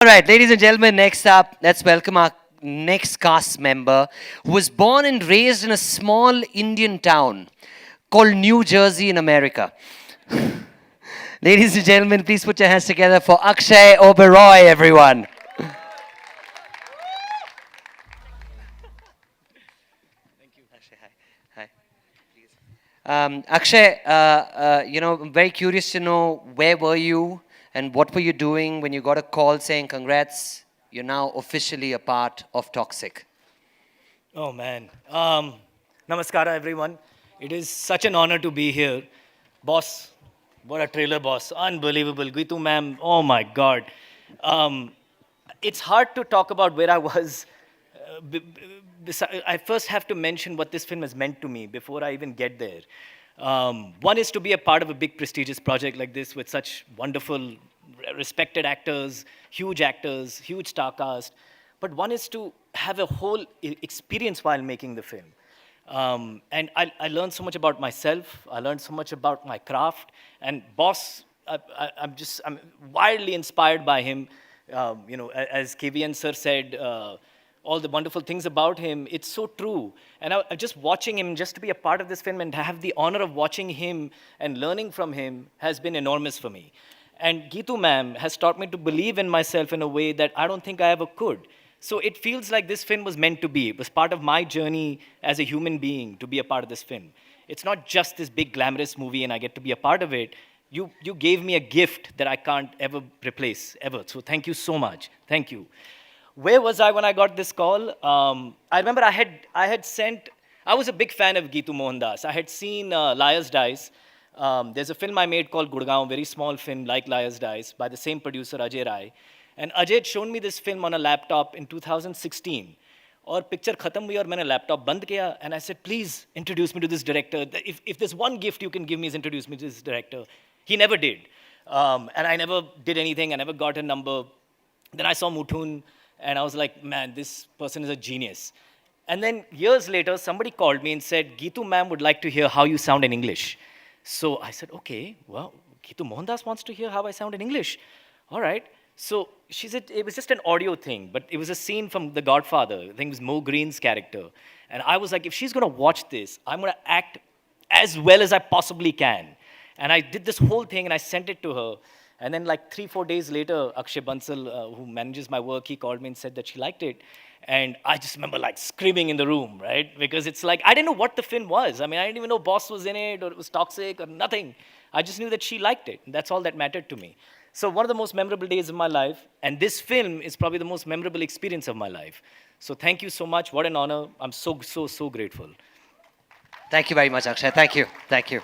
All right, ladies and gentlemen, next up, let's welcome our next cast member who was born and raised in a small Indian town called New Jersey in America. Ladies and gentlemen, please put your hands together for Akshay Oberoi, everyone. Akshay, hi. Akshay, I'm very curious to know where were you and what were you doing when you got a call saying, congrats, you're now officially a part of Toxic. Oh man. Namaskara everyone. It is such an honor to be here. Boss, what a trailer boss. Unbelievable. Gitu ma'am, oh my god. Um, it's hard to talk about where I was. I first have to mention what this film has meant to me before I even get there. One is to be a part of a big prestigious project like this with such wonderful, respected actors, huge star cast. But one is to have a whole experience while making the film. And I learned so much about myself. I learned so much about my craft. And boss, I'm wildly inspired by him. As KVN sir said, all the wonderful things about him, it's so true. And just watching him, just to be a part of this film and to have the honor of watching him and learning from him has been enormous for me. And Geetu ma'am has taught me to believe in myself in a way that I don't think I ever could. So it feels like this film was meant to be. It was part of my journey as a human being to be a part of this film. It's not just this big glamorous movie and I get to be a part of it. You gave me a gift that I can't ever replace, ever. So thank you so much. Thank you. Where was I when I got this call? I remember I was a big fan of Geetu Mohandas. I had seen Liars Dice. There's a film I made called Gurgaon, very small film like Liars Dice, by the same producer, Ajay Rai. And Ajay had shown me this film on a laptop in 2016. और picture खत्म हुई और मैंने laptop बंद किया and I said, please introduce me to this director. If there's one gift you can give me is introduce me to this director. He never did. And I never did anything. I never got a number. Then I saw Muthun and I was like, man, this person is a genius. And then years later, somebody called me and said, Geetu ma'am would like to hear how you sound in English. So I said, okay, well, Geetu Mohandas wants to hear how I sound in English. All right. So she said, it was just an audio thing, but it was a scene from The Godfather. I think it was Mo Green's character. And I was like, if she's going to watch this, I'm going to act as well as I possibly can. And I did this whole thing and I sent it to her. And then like 3-4 days later, Akshay Bansal, who manages my work, he called me and said that she liked it. And I just remember like screaming in the room, right? Because it's like, I didn't know what the film was. I mean, I didn't even know Boss was in it or it was toxic or nothing. I just knew that she liked it. And that's all that mattered to me. So one of the most memorable days of my life. And this film is probably the most memorable experience of my life. So thank you so much. What an honor. I'm so grateful. Thank you very much, Akshay. Thank you. Thank you.